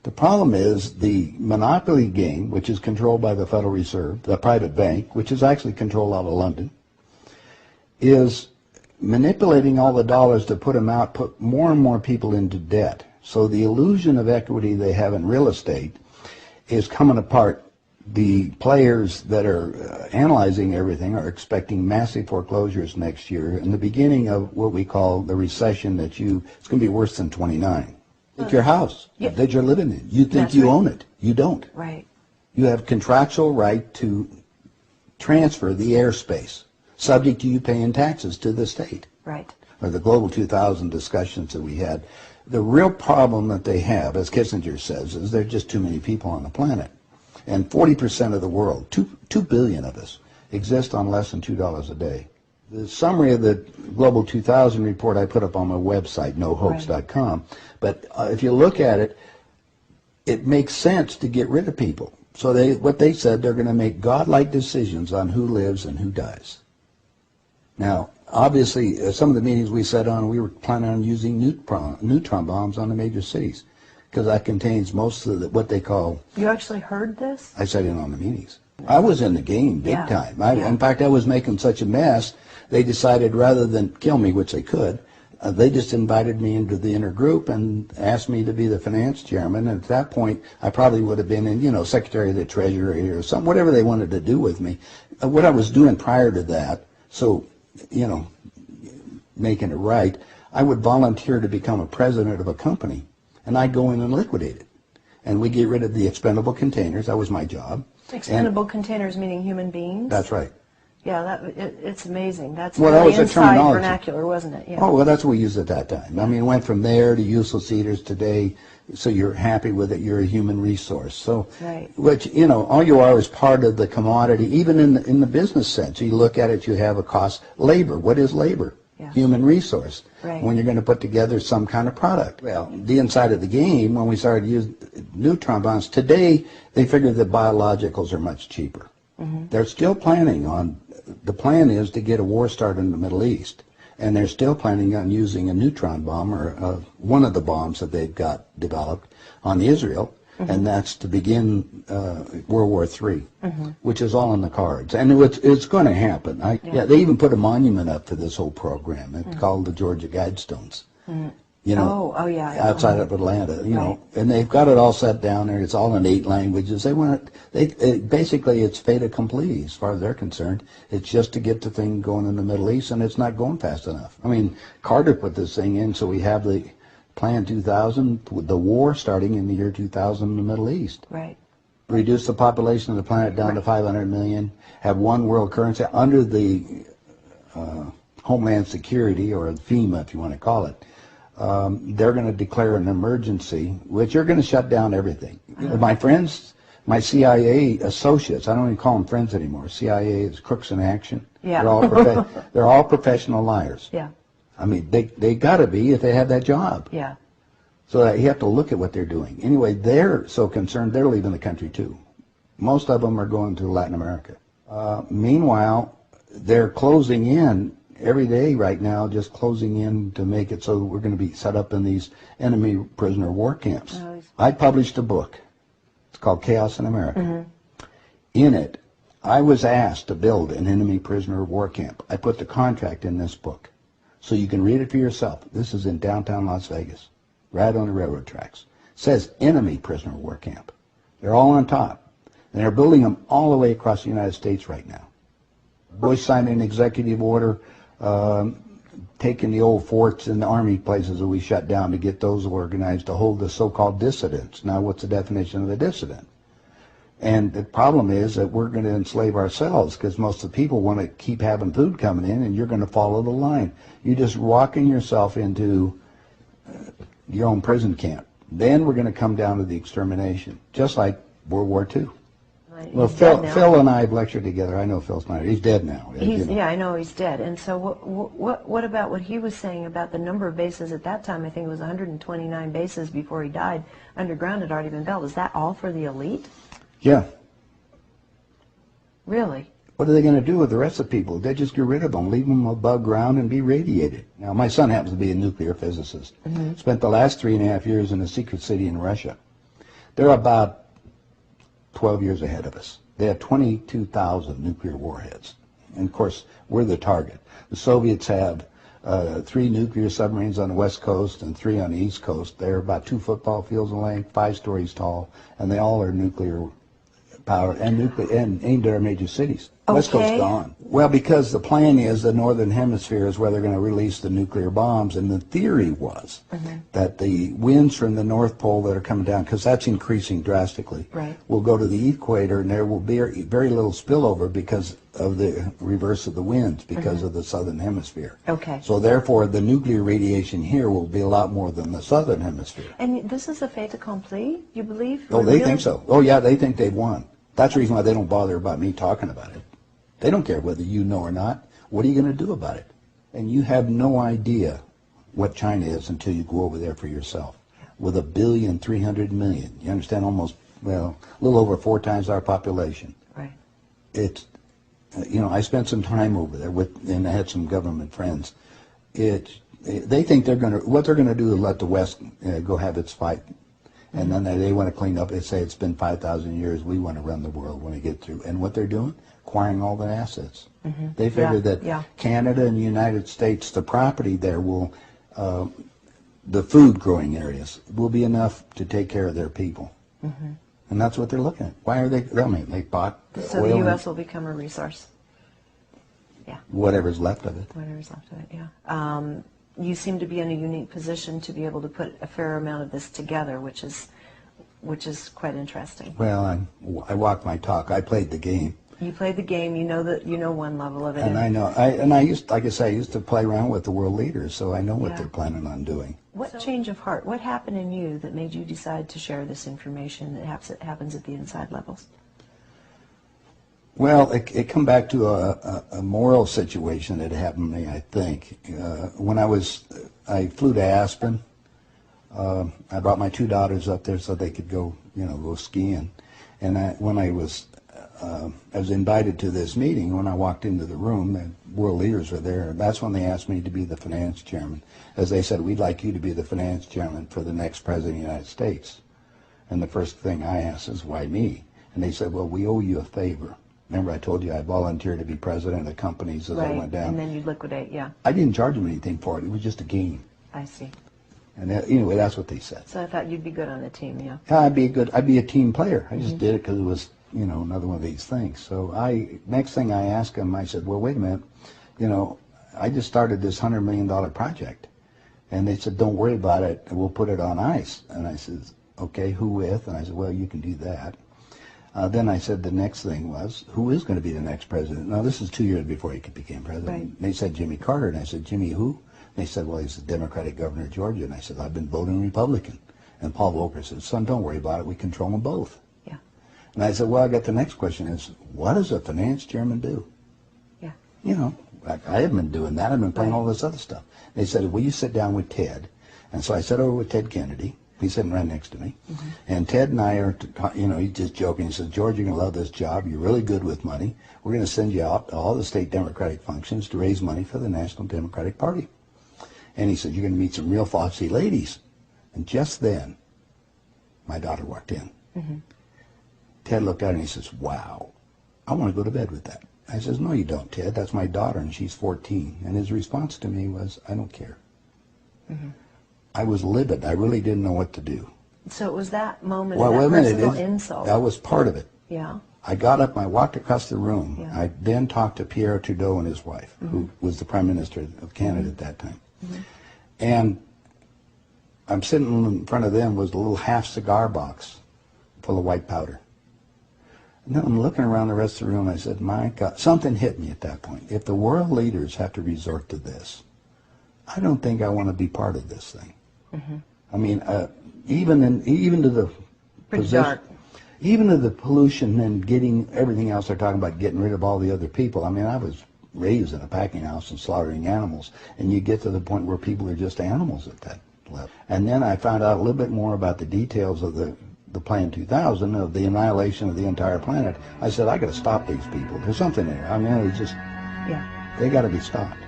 The problem is the monopoly game, which is controlled by the Federal Reserve, the private bank, which is actually controlled out of London, is manipulating all the dollars to put them out, put more and more people into debt. So the illusion of equity they have in real estate is coming apart. The players that are analyzing everything are expecting massive foreclosures next year and the beginning of what we call the recession it's going to be worse than 29. It's your house that you're living in. You think you own it. You don't. Right. You have contractual right to transfer the airspace, subject to you paying taxes to the state. Right. Or the Global 2000 discussions that we had. The real problem that they have, as Kissinger says, is there are just too many people on the planet. And 40% of the world, 2 billion of us, exist on less than $2 a day. The summary of the Global 2000 report I put up on my website, nohoax.com, but if you look at it, it makes sense to get rid of people. So what they said, they're going to make godlike decisions on who lives and who dies. Now, obviously, some of the meetings we sat on, we were planning on using neutron bombs on the major cities, because that contains most of what they call... You actually heard this? I sat in on the meetings. I was in the game big time. In fact, I was making such a mess, they decided rather than kill me, which they could, they just invited me into the inner group and asked me to be the finance chairman. And at that point, I probably would have been in, Secretary of the Treasury or something, whatever they wanted to do with me. What I was doing prior to that, so, making it right, I would volunteer to become a president of a company, and I'd go in and liquidate it. And we get rid of the expendable containers. That was my job. Expendable containers meaning human beings? That's right. Yeah, it's amazing. That's well, really that was a inside terminology. Vernacular, wasn't it? Yeah. Oh, well, that's what we used at that time. I mean, it went from there to useless eaters today, so you're happy with it, you're a human resource. So, which, all you are is part of the commodity, even in the business sense. You look at it, you have a cost. Labor, what is labor? Yeah. Human resource. Right. When you're going to put together some kind of product. Well, the inside of the game, when we started using neutron bombs, today they figure that biologicals are much cheaper. Mm-hmm. They're still planning on, the plan is to get a war started in the Middle East. And they're still planning on using a neutron bomb, or one of the bombs that they've got developed on Israel, and that's to begin World War III, which is all in the cards. And it's going to happen. They even put a monument up to this whole program. It's called the Georgia Guidestones. Outside of Atlanta, and they've got it all set down there. It's all in 8 languages. Basically, it's fait accompli as far as they're concerned. It's just to get the thing going in the Middle East, and it's not going fast enough. I mean, Carter put this thing in, so we have the Plan 2000, with the war starting in the year 2000 in the Middle East. Right. Reduce the population of the planet down to 500 million, have one world currency under the Homeland Security, or FEMA if you want to call it. They're going to declare an emergency, which are going to shut down everything. My friends, my CIA associates, I don't even call them friends anymore. CIA is crooks in action. Yeah. They're all professional liars. Yeah. I mean, they got to be if they have that job. Yeah. So you have to look at what they're doing. Anyway, they're so concerned, they're leaving the country too. Most of them are going to Latin America. Meanwhile, they're closing in every day right now, just closing in to make it so that we're going to be set up in these enemy prisoner war camps. I published a book. It's called Chaos in America. In it, I was asked to build an enemy prisoner war camp. I put the contract in this book, so you can read it for yourself. This is in downtown Las Vegas, right on the railroad tracks. It says enemy prisoner war camp. They're all on top. And they're building them all the way across the United States right now. Bush signed an executive order taking the old forts and the army places that we shut down to get those organized to hold the so-called dissidents. Now, what's the definition of a dissident? And the problem is that we're going to enslave ourselves, because most of the people want to keep having food coming in, and you're going to follow the line. You're just walking yourself into your own prison camp. Then we're going to come down to the extermination, just like World War II. Well, Phil and I have lectured together. I know Phil Snyder. He's dead now. Yeah, I know he's dead. And so what about what he was saying about the number of bases at that time? I think it was 129 bases before he died. Underground had already been built. Is that all for the elite? Yeah. Really? What are they going to do with the rest of the people? They just get rid of them, leave them above ground and be radiated. Now, my son happens to be a nuclear physicist. Spent the last 3.5 years in a secret city in Russia. They're about 12 years ahead of us. They have 22,000 nuclear warheads. And of course, we're the target. The Soviets have 3 nuclear submarines on the west coast and 3 on the east coast. They're about 2 football fields in length, 5 stories tall, and they all are nuclear power and aimed at our major cities. Okay. West Coast gone. Well, because the plan is the northern hemisphere is where they're going to release the nuclear bombs, and the theory was that the winds from the North Pole that are coming down, because that's increasing drastically, will go to the equator, and there will be very little spillover because of the reverse of the winds, because of the southern hemisphere. Okay. So therefore, the nuclear radiation here will be a lot more than the southern hemisphere. And this is a fait accompli, you believe? Oh, they think so. Oh, yeah, they think they've won. That's the reason why they don't bother about me talking about it. They don't care whether you know or not. What are you going to do about it? And you have no idea what China is until you go over there for yourself. With 1,300,000,000, you understand, almost, well, a little over 4 times our population. Right. It's, you know, I spent some time over there and I had some government friends. They think what they're going to do is let the West go have its fight. And then they want to clean up. They say it's been 5,000 years. We want to run the world when we get through. And what they're doing? Acquiring all the assets. They figure that Canada and the United States, the property there will, the food growing areas will be enough to take care of their people. And that's what they're looking at. Why are they? I mean, they bought so oil. the U.S. will become a resource. Yeah. Whatever's left of it. Whatever's left of it. Yeah. You seem to be in a unique position to be able to put a fair amount of this together, which is quite interesting. Well, I walked my talk. I played the game. You played the game. You know one level of it. And I know. I used, like I say, I used to play around with the world leaders, so I know what they're planning on doing. What change of heart? What happened in you that made you decide to share this information that happens at the inside levels? Well, it come back to a moral situation that happened to me, I think. When I flew to Aspen. I brought my 2 daughters up there so they could go skiing. And when I was invited to this meeting. When I walked into the room, the world leaders were there. That's when they asked me to be the finance chairman. As they said, we'd like you to be the finance chairman for the next president of the United States. And the first thing I asked is, why me? And they said, well, we owe you a favor. Remember I told you I volunteered to be president of companies as I went down. And then you'd liquidate, yeah. I didn't charge them anything for it. It was just a game. I see. And anyway, that's what they said. So I thought you'd be good on the team, yeah. I'd be a team player. I just did it because it was, another one of these things. So next thing I asked them, I said, well, wait a minute. I just started this $100 million project. And they said, don't worry about it. We'll put it on ice. And I said, okay, who with? And I said, well, you can do that. Then I said the next thing was, who is going to be the next president? Now, this is 2 years before he became president. Right. They said Jimmy Carter, and I said, Jimmy who? They said, well, he's the Democratic governor of Georgia. And I said, I've been voting Republican. And Paul Volcker said, son, don't worry about it. We control them both. Yeah. And I said, well, I got the next question is, what does a finance chairman do? Yeah. I haven't been doing that. I've been playing all this other stuff. They said, will you sit down with Ted? And so I sat over with Ted Kennedy. He's sitting right next to me. And Ted and I are, he's just joking. He says, George, you're going to love this job. You're really good with money. We're going to send you out to all the state Democratic functions to raise money for the National Democratic Party. And he said, you're going to meet some real foxy ladies. And just then, my daughter walked in. Ted looked at her and he says, wow, I want to go to bed with that. I says, no, you don't, Ted. That's my daughter, and she's 14. And his response to me was, I don't care. I was livid. I really didn't know what to do. So it was that moment Well, of wait a that minute. personal insult. That was part of it. Yeah. I got up and I walked across the room. Yeah. I then talked to Pierre Trudeau and his wife, who was the Prime Minister of Canada at that time. And I'm sitting in front of them was a little half cigar box full of white powder. And then I'm looking around the rest of the room. I said, my God, something hit me at that point. If the world leaders have to resort to this, I don't think I want to be part of this thing. I mean, even to the Pretty position, dark. even to the pollution and getting everything else they're talking about, getting rid of all the other people. I mean, I was raised in a packing house and slaughtering animals, and you get to the point where people are just animals at that level. And then I found out a little bit more about the details of the Plan 2000, of the annihilation of the entire planet. I said, I got to stop these people. There's something there. I mean, it's just, they got to be stopped.